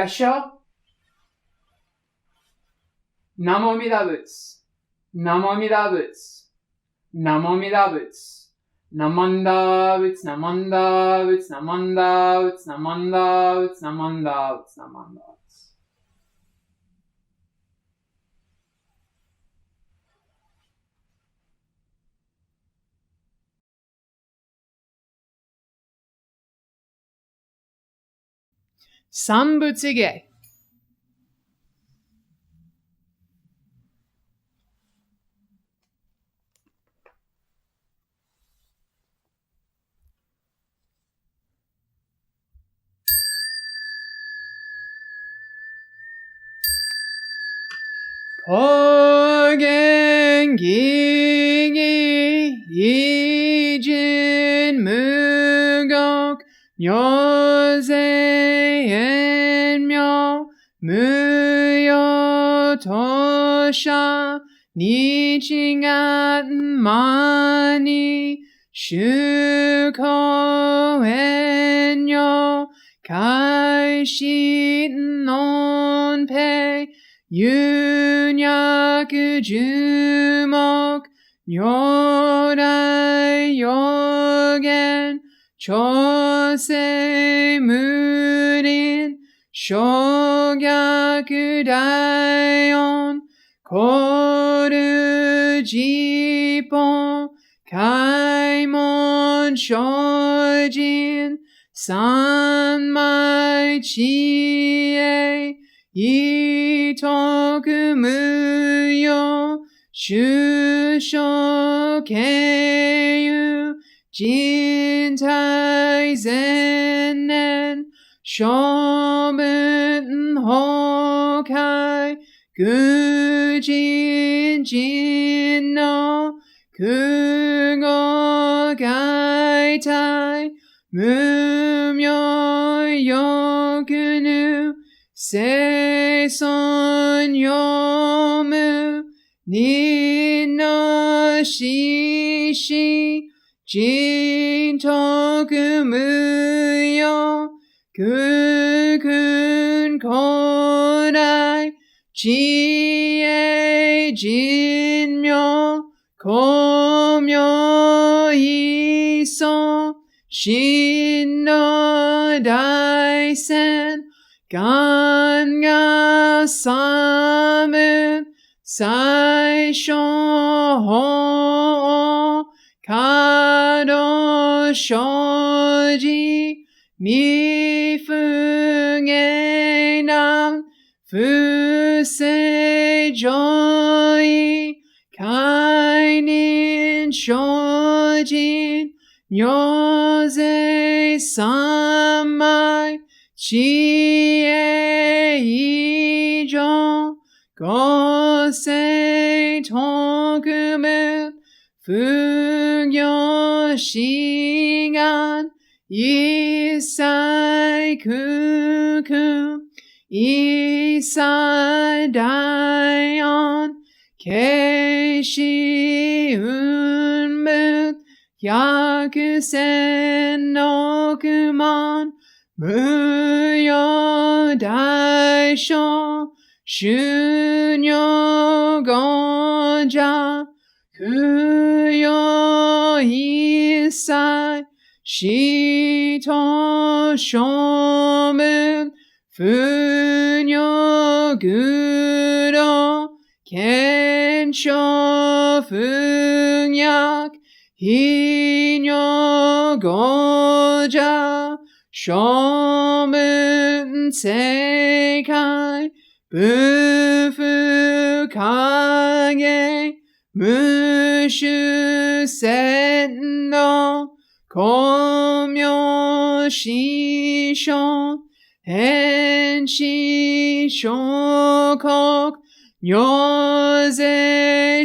合唱。ナモミダ仏。ナモミダ仏。ナモミダ仏。ナモンダ仏。ナモンダ仏。ナモンダ仏。ナモンダ仏。ナモンダ仏。ナモンダ仏。Sanbutsuge. Kogen gigi ijin mugok nyoze enmyo muyo tosha nichingat mani shuko enyo kaishin nonpei Yunyaku jumok nyorai yogen chose murin shogyaku daion koru jippon kaimon shojin sanmai chie itoku muyo shusho keiyu jintai zennen shobun hokai gujin jin no kugo gaitai mumyo yokunu Seison yomu ninno shishi jintoku muyo kukun kodai chie jinmyo komyo iso shinno daisen Ganga samu saisho ho kado shoji mifuge nan fusei joi kainin shojin nyoze samai Chie ijo gosei tokumu fugyo shigan isai kuku isai daion keishi unmut yakusen nokuman Muyo daisho shunyo goja kuyo isai shito shomu funyo guro kensho funyak hinyo goja Shomun seikai bufu kage mushu senno komyo shisho henshi shokok nyoze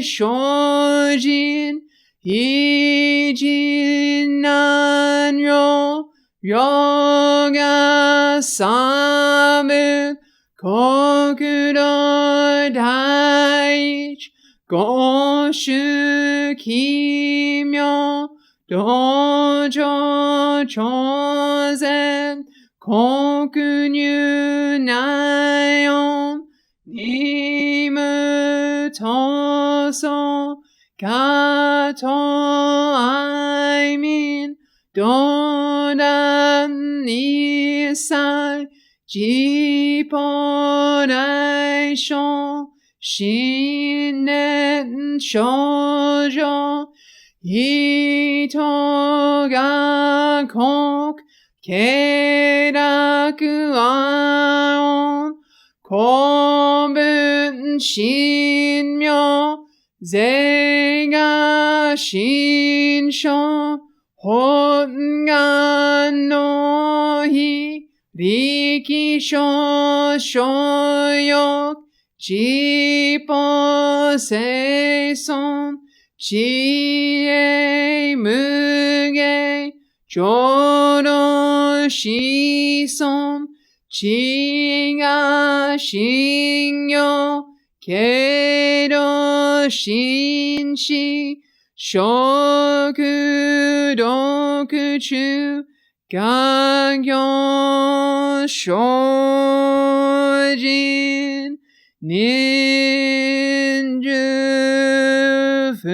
shojin hijin nanyo Yoga samu kokuro daich goshu kimyo dojo chozen kokunyu na にむとそかとあいみんどだんにさいじぽらいしょしんねんしょじょひとがこくけらくあおんこぶんしんみょぜがしんしょほんがのひりきしょしょよじぽせいそんちえむげちょろしそんちがしんよけどしんししょくどくちゅがぎょしょじんにんじゅふ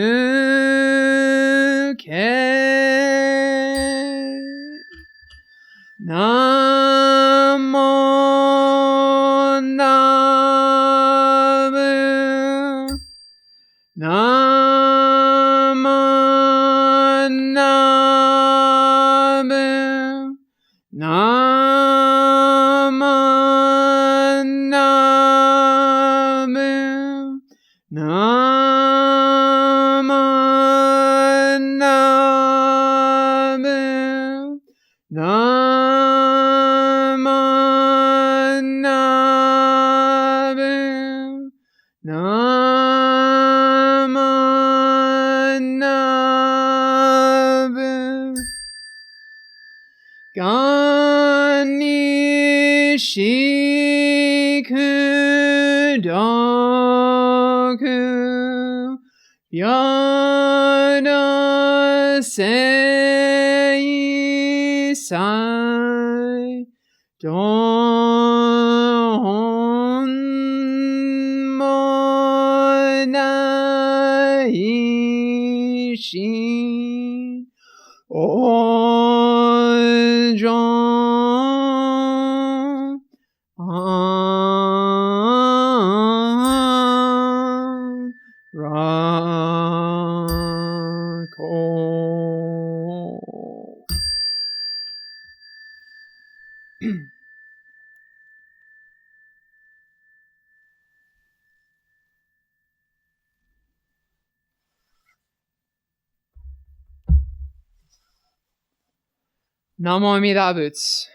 けなもなぶなまなぶなまなぶなまなぶなまなぶなまなぶがにしくどくやだせいさいどんもないしおじょあらこナモアミダ仏。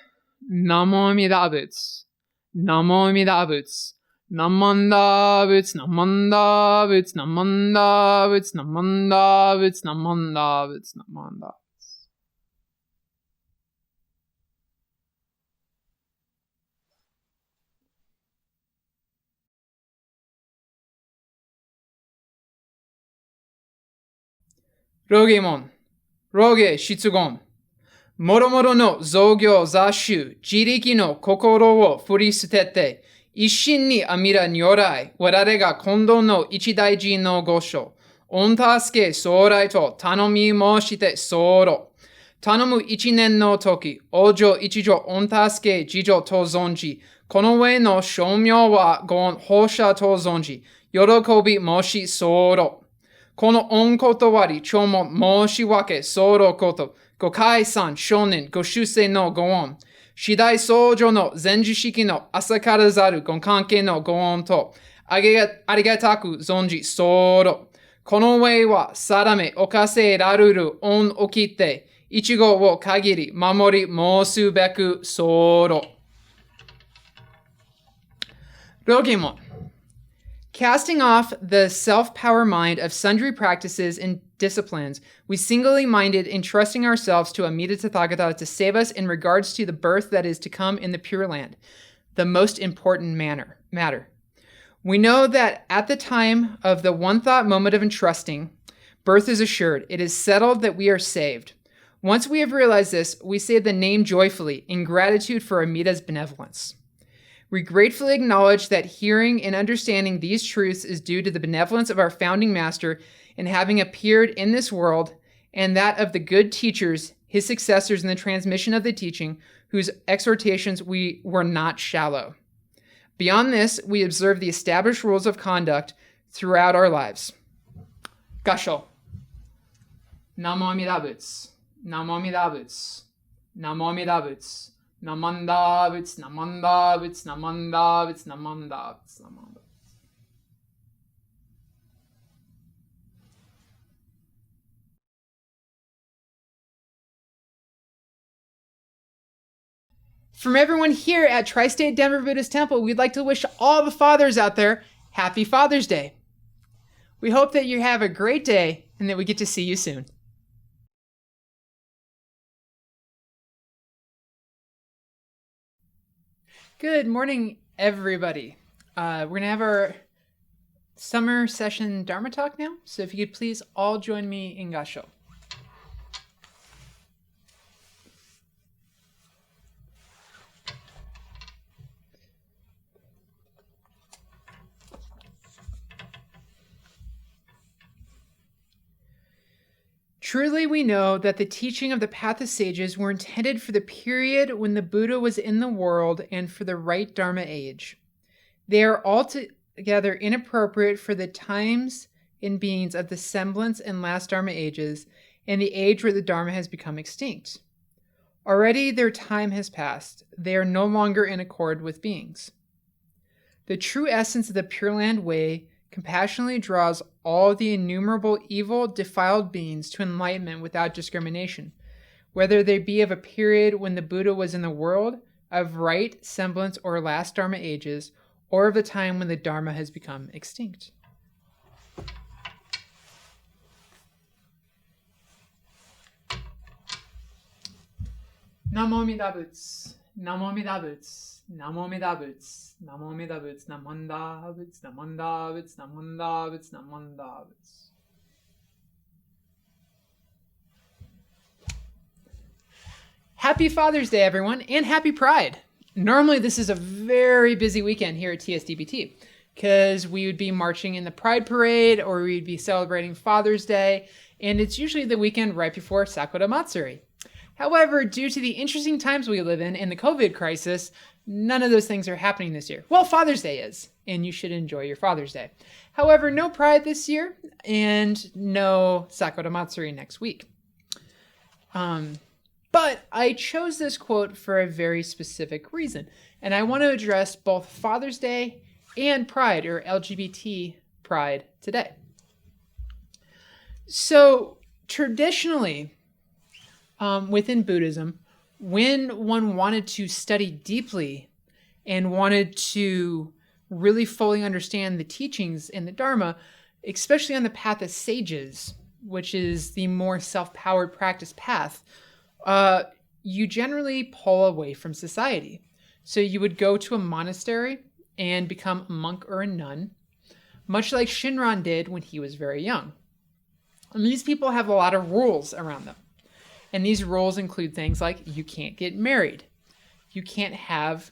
ナモアミダ仏。ナモアミダ仏。ナマンダ仏。ナマンダ仏。ナマンダ仏。ナマンダ仏。ナマンダ仏。ナマンダ仏。Ryogemon。Ryoge出言。もろもろの造業雑種、自力の心を振り捨てて、一心に阿弥陀如来、我々が今度の一大寺の御所、御助け総来と頼み申して候。頼む一年の時、往生一助御助け次女と存じ、この上の称名はご恩放射と存じ、喜び申し候。この恩断り、弔問申し訳候こと、ご解散、承認、ご修正のご恩、次第相乗の前受式の朝からざるご関係のご恩と、ありがたく存じ候。この上は定めおかせられる恩を切って、一語を限り守り申すべく候。Ryogemon. Casting off the self-power mind of sundry practices and disciplines, we singly minded entrusting ourselves to Amida Tathagata to save us in regards to the birth that is to come in the Pure Land, the most important matter. We know that at the time of the one-thought moment of entrusting, birth is assured. It is settled that we are saved. Once we have realized this, we say the name joyfully in gratitude for Amida's benevolence. We gratefully acknowledge that hearing and understanding these truths is due to the benevolence of our founding master in having appeared in this world, and that of the good teachers, his successors in the transmission of the teaching, whose exhortations we were not shallow. Beyond this, we observe the established rules of conduct throughout our lives. Gasho. Namo Amida Butsu. Namo Amida Butsu. Namo Amida Butsu. Namanda Butsu. Namanda Butsu. Namanda Butsu. Namanda Butsu. Namanda. From everyone here at Tri-State Denver Buddhist Temple, we'd like to wish all the fathers out there Happy Father's Day. We hope that you have a great day and that we get to see you soon. Good morning, everybody. We're going to have our summer session Dharma Talk now. So if you could please all join me in Gasho. Truly we know that the teaching of the path of sages were intended for the period when the Buddha was in the world and for the right Dharma age. They are altogether inappropriate for the times and beings of the semblance and last Dharma ages and the age where the Dharma has become extinct. Already their time has passed. They are no longer in accord with beings. The true essence of the Pure Land Way compassionately draws all the innumerable evil, defiled beings to enlightenment without discrimination, whether they be of a period when the Buddha was in the world, of right, semblance, or last Dharma ages, or of the time when the Dharma has become extinct. Namo Amida Butsu. Namo Amida Butsu. Namo Amida Butsu. Namo Amida Butsu. Namanda Butsu. Namanda Butsu. Namanda Butsu. Namanda Butsu. Happy Father's Day, everyone, and happy Pride. Normally, this is a very busy weekend here at TSDBT because we would be marching in the Pride Parade or we'd be celebrating Father's Day, and it's usually the weekend right before Sakura Matsuri. However, due to the interesting times we live in and the COVID crisis, none of those things are happening this year. Well, Father's Day is, and you should enjoy your Father's Day. However, no Pride this year and no Sakura Matsuri next week. But I chose this quote for a very specific reason, and I want to address both Father's Day and Pride, or LGBT Pride, today. So, traditionally, within Buddhism, when one wanted to study deeply and wanted to really fully understand the teachings in the Dharma, especially on the path of sages, which is the more self-powered practice path, you generally pull away from society. So you would go to a monastery and become a monk or a nun, much like Shinran did when he was very young. And these people have a lot of rules around them. And these rules include things like you can't get married. You can't have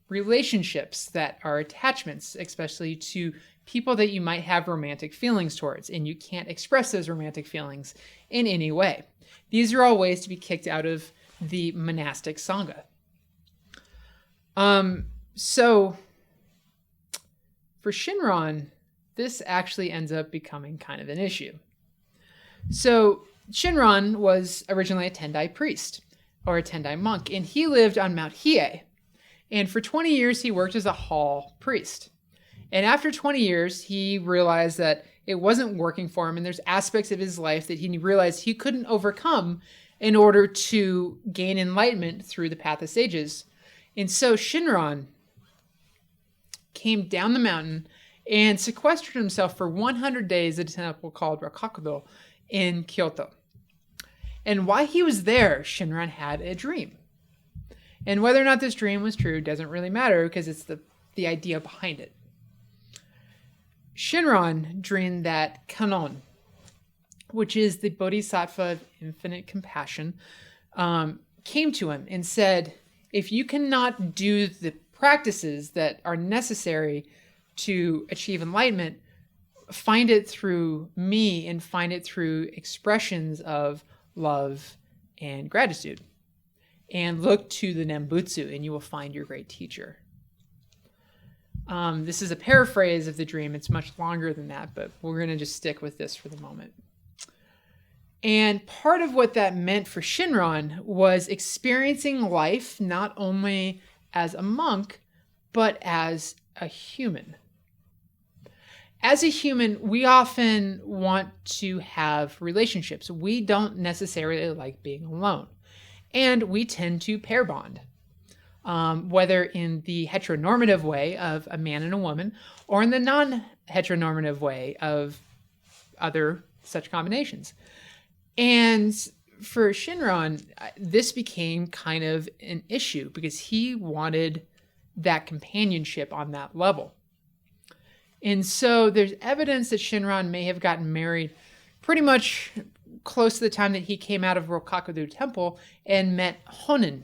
relationships that are attachments, especially to people that you might have romantic feelings towards, and you can't express those romantic feelings in any way. These are all ways to be kicked out of the monastic Sangha. So for Shinran, this actually ends up becoming kind of an issue. So Shinran was originally a Tendai priest, or a Tendai monk, and he lived on Mount Hiei. And for 20 years, he worked as a hall priest. And after 20 years, he realized that it wasn't working for him, and there's aspects of his life that he realized he couldn't overcome in order to gain enlightenment through the path of sages. And so Shinran came down the mountain and sequestered himself for 100 days at a temple called Ryogemon in Kyoto. And while he was there, Shinran had a dream. And whether or not this dream was true doesn't really matter because it's the idea behind it. Shinran dreamed that Kannon, which is the Bodhisattva of infinite compassion, came to him and said, if you cannot do the practices that are necessary to achieve enlightenment, find it through me and find it through expressions of love and gratitude. And look to the Nembutsu and you will find your great teacher. This is a paraphrase of the dream. It's much longer than that, but we're going to just stick with this for the moment. And part of what that meant for Shinran was experiencing life not only as a monk, but as a human. As a human, we often want to have relationships. We don't necessarily like being alone. And we tend to pair bond, whether in the heteronormative way of a man and a woman, or in the non-heteronormative way of other such combinations. And for Shinran, this became kind of an issue because he wanted that companionship on that level. And so there's evidence that Shinran may have gotten married pretty much close to the time that he came out of Rokkaku Temple and met Honen.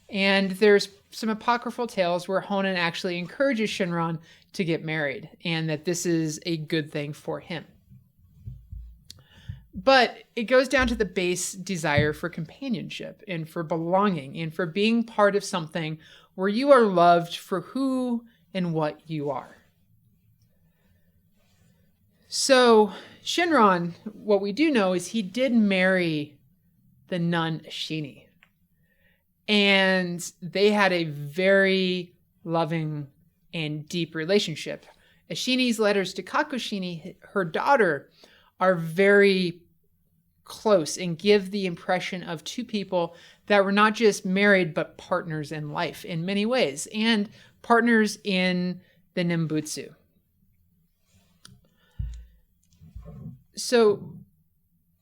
And there's some apocryphal tales where Honen actually encourages Shinran to get married and that this is a good thing for him. But it goes down to the base desire for companionship and for belonging and for being part of something where you are loved for who and what you are. So Shinran, what we do know is he did marry the nun Ashini. And they had a very loving and deep relationship. Ashini's letters to Kakushini, her daughter, are very close and give the impression of two people that were not just married, but partners in life in many ways, and partners in the Nembutsu. So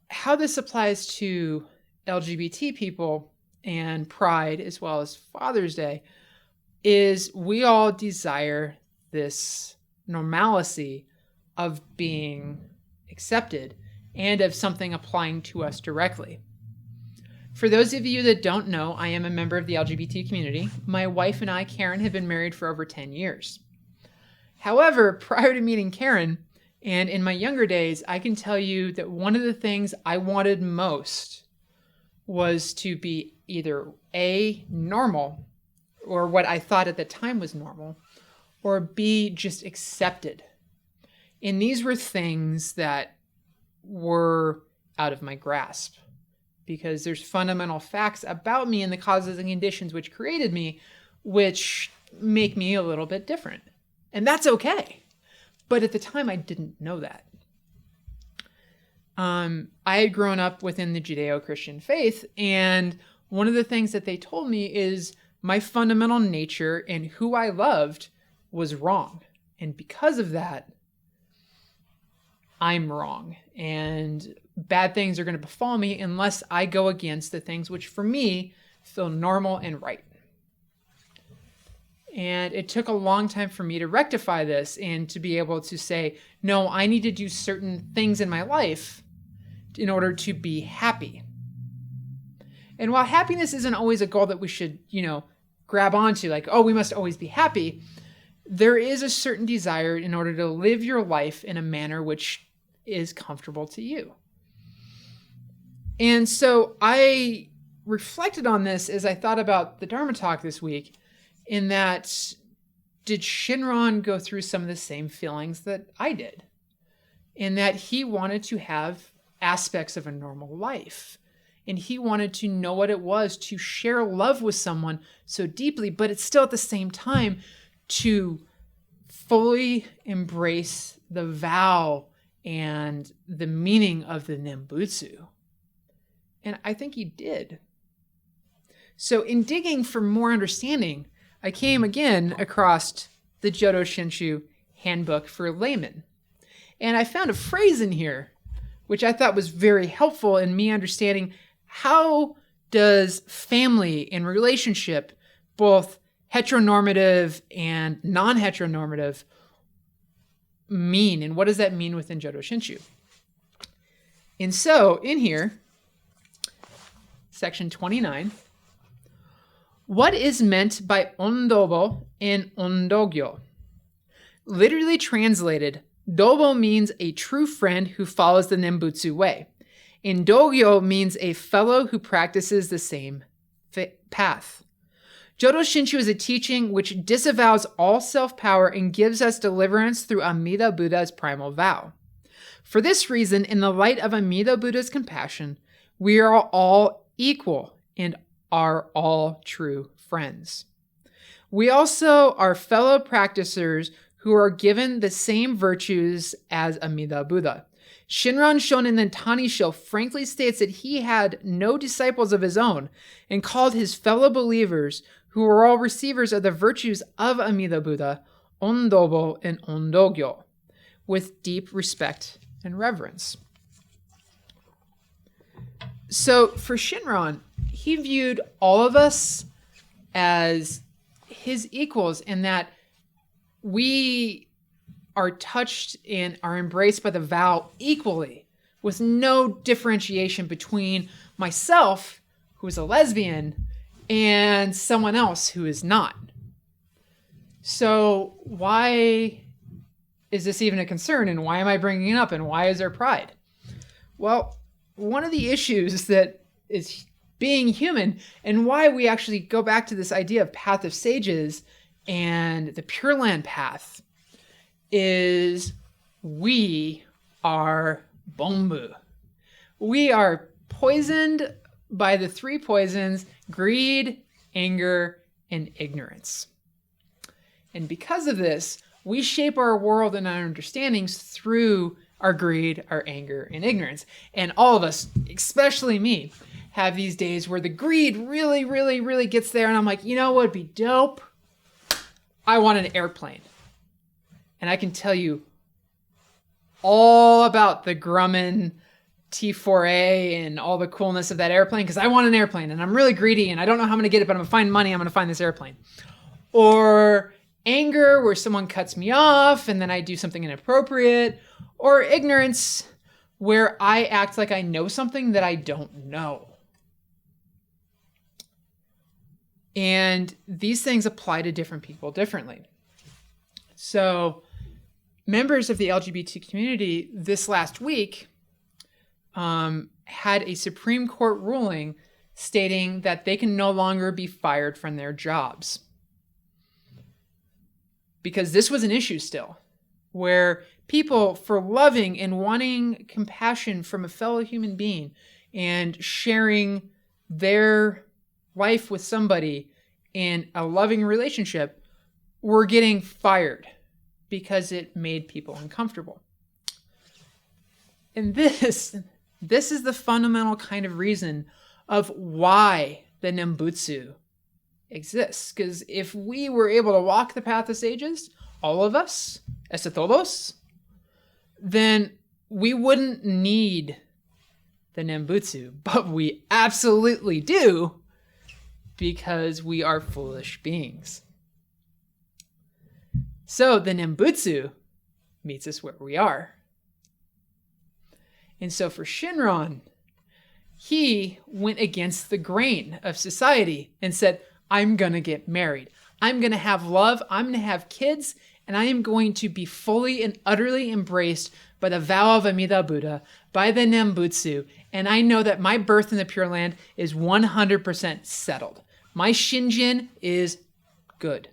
how this applies to LGBT people and Pride, as well as Father's Day, is we all desire this normalcy of being accepted and of something applying to us directly. For those of you that don't know, I am a member of the LGBT community. My wife and I, Karen, have been married for over 10 years. However, prior to meeting Karen, and in my younger days, I can tell you that one of the things I wanted most was to be either A, normal, or what I thought at the time was normal, or B, just accepted. And these were things that were out of my grasp because there's fundamental facts about me and the causes and conditions which created me, which make me a little bit different. And that's okay. But at the time, I didn't know that. I had grown up within the Judeo-Christian faith, and one of the things that they told me is my fundamental nature and who I loved was wrong. And because of that, I'm wrong. And bad things are going to befall me unless I go against the things which, for me, feel normal and right. And it took a long time for me to rectify this and to be able to say, no, I need to do certain things in my life in order to be happy. And while happiness isn't always a goal that we should, grab onto, like, oh, we must always be happy, there is a certain desire in order to live your life in a manner which is comfortable to you. And so I reflected on this as I thought about the Dharma Talk this week, in that, did Shinran go through some of the same feelings that I did? In that he wanted to have aspects of a normal life. And he wanted to know what it was to share love with someone so deeply, but it's still at the same time to fully embrace the vow and the meaning of the Nembutsu. And I think he did. So in digging for more understanding, I came again across the Jodo Shinshu Handbook for Laymen. And I found a phrase in here, which I thought was very helpful in me understanding how does family and relationship, both heteronormative and non-heteronormative, mean, and what does that mean within Jodo Shinshu? And so in here, section 29, What is meant by ondobo and ondogyo? Literally translated, dobo means a true friend who follows the Nembutsu way. And dogyo means a fellow who practices the same path. Jodo Shinshu is a teaching which disavows all self-power and gives us deliverance through Amida Buddha's primal vow. For this reason, in the light of Amida Buddha's compassion, we are all equal and are all true friends. We also are fellow practicers who are given the same virtues as Amida Buddha. Shinran Shonen and Tanisho frankly states that he had no disciples of his own and called his fellow believers, who were all receivers of the virtues of Amida Buddha, Ondobo and Ondogyo, with deep respect and reverence. So for Shinran, he viewed all of us as his equals in that we are touched and are embraced by the vow equally, with no differentiation between myself, who is a lesbian, and someone else who is not. So why is this even a concern, and why am I bringing it up, and why is there pride? Well, one of the issues that is being human, and why we actually go back to this idea of path of sages and the Pure Land path, is we are bombu. We are poisoned by the three poisons: greed, anger, and ignorance. And because of this, we shape our world and our understandings through our greed, our anger, and ignorance. And all of us, especially me, have these days where the greed really, really, really gets there. And I'm like, you know what would be dope? I want an airplane. And I can tell you all about the Grumman T4A and all the coolness of that airplane, because I want an airplane and I'm really greedy and I don't know how I'm going to get it, but I'm going to find money. I'm going to find this airplane. Or anger, where someone cuts me off and then I do something inappropriate. Or ignorance, where I act like I know something that I don't know. And these things apply to different people differently. So members of the LGBT community this last week had a Supreme Court ruling stating that they can no longer be fired from their jobs. Because this was an issue still, where people, for loving and wanting compassion from a fellow human being and sharing their life with somebody in a loving relationship, were getting fired because it made people uncomfortable. And this is the fundamental kind of reason of why the Nembutsu exists. Because if we were able to walk the path of sages, all of us, ese todos, then we wouldn't need the Nembutsu. But we absolutely do, because we are foolish beings. So the Nembutsu meets us where we are. And so for Shinran, he went against the grain of society and said, I'm going to get married. I'm going to have love. I'm going to have kids. And I am going to be fully and utterly embraced by the vow of Amida Buddha, by the Nembutsu. And I know that my birth in the Pure Land is 100% settled. My Shinjin is good.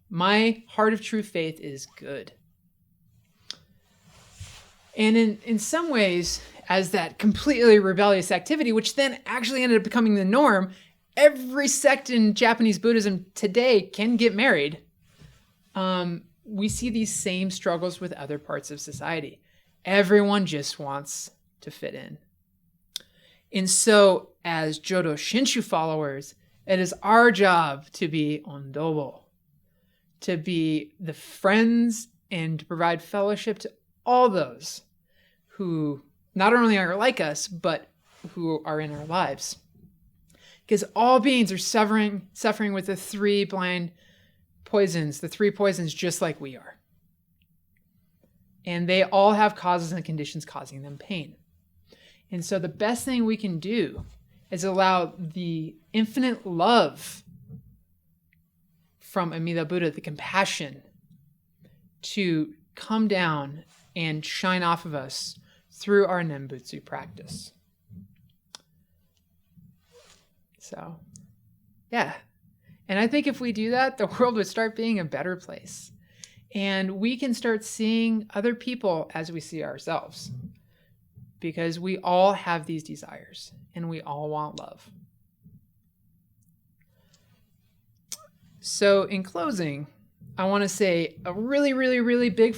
My heart of true faith is good. And in some ways, as that completely rebellious activity, which then actually ended up becoming the norm, every sect in Japanese Buddhism today can get married. We see these same struggles with other parts of society. Everyone just wants to fit in. And so, as Jodo Shinshu followers, it is our job to be ondobo, to be the friends and to provide fellowship to all those who not only are like us, but who are in our lives. Because all beings are suffering with the three poisons just like we are. And they all have causes and conditions causing them pain. And so the best thing we can do is allow the infinite love from Amida Buddha, the compassion, to come down and shine off of us through our Nembutsu practice. So, yeah. And I think if we do that, the world would start being a better place. And we can start seeing other people as we see ourselves. Because we all have these desires and we all want love. So in closing, I want to say a really, really, really big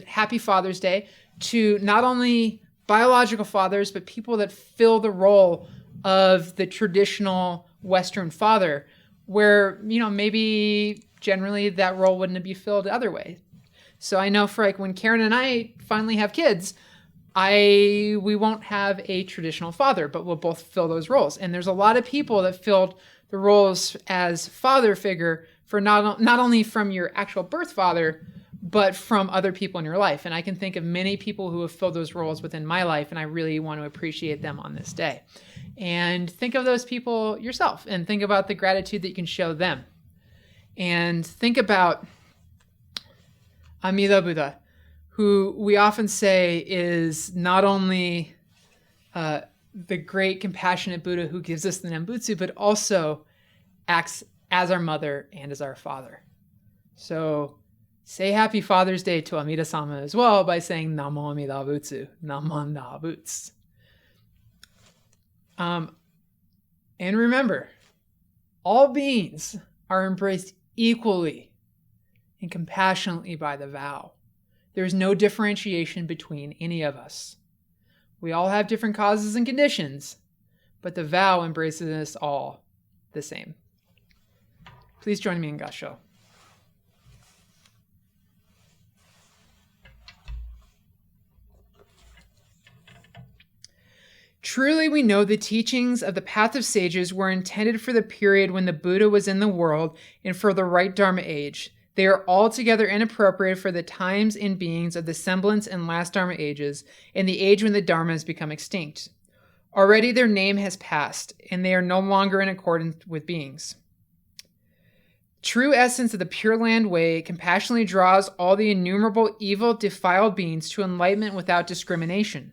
happy Father's Day to not only biological fathers, but people that fill the role of the traditional Western father, where, maybe generally that role wouldn't be filled the other way. So I know for when Karen and I finally have kids, we won't have a traditional father, but we'll both fill those roles. And there's a lot of people that filled the roles as father figure for not only from your actual birth father, but from other people in your life. And I can think of many people who have filled those roles within my life, and I really want to appreciate them on this day. And think of those people yourself, and think about the gratitude that you can show them. And think about Amida Buddha, who we often say is not only the great compassionate Buddha who gives us the Nembutsu, but also acts as our mother and as our father. So say Happy Father's Day to Amida-sama as well by saying Namo Amida Butsu, Namanda Boots. And remember, all beings are embraced equally and compassionately by the vow. There is no differentiation between any of us. We all have different causes and conditions, but the vow embraces us all the same. Please join me in Gasho. Truly we know the teachings of the path of sages were intended for the period when the Buddha was in the world and for the right Dharma age. They are altogether inappropriate for the times and beings of the semblance and last Dharma ages, and the age when the Dharma has become extinct. Already their name has passed, and they are no longer in accordance with beings. True essence of the Pure Land Way compassionately draws all the innumerable evil, defiled beings to enlightenment without discrimination,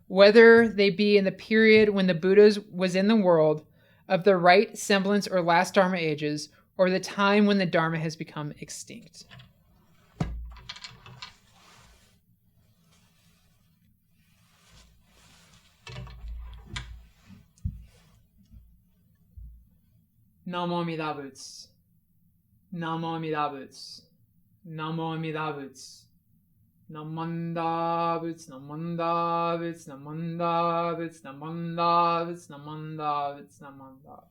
whether they be in the period when the Buddha was in the world, of the right, semblance, or last Dharma ages, or the time when the Dharma has become extinct. Namo Amida Butsu. Namo Amida Butsu. Namo Amida Butsu. Namanda Butsu, Namanda Butsu, Namanda Butsu, Namanda Butsu, Namanda Butsu, Namanda.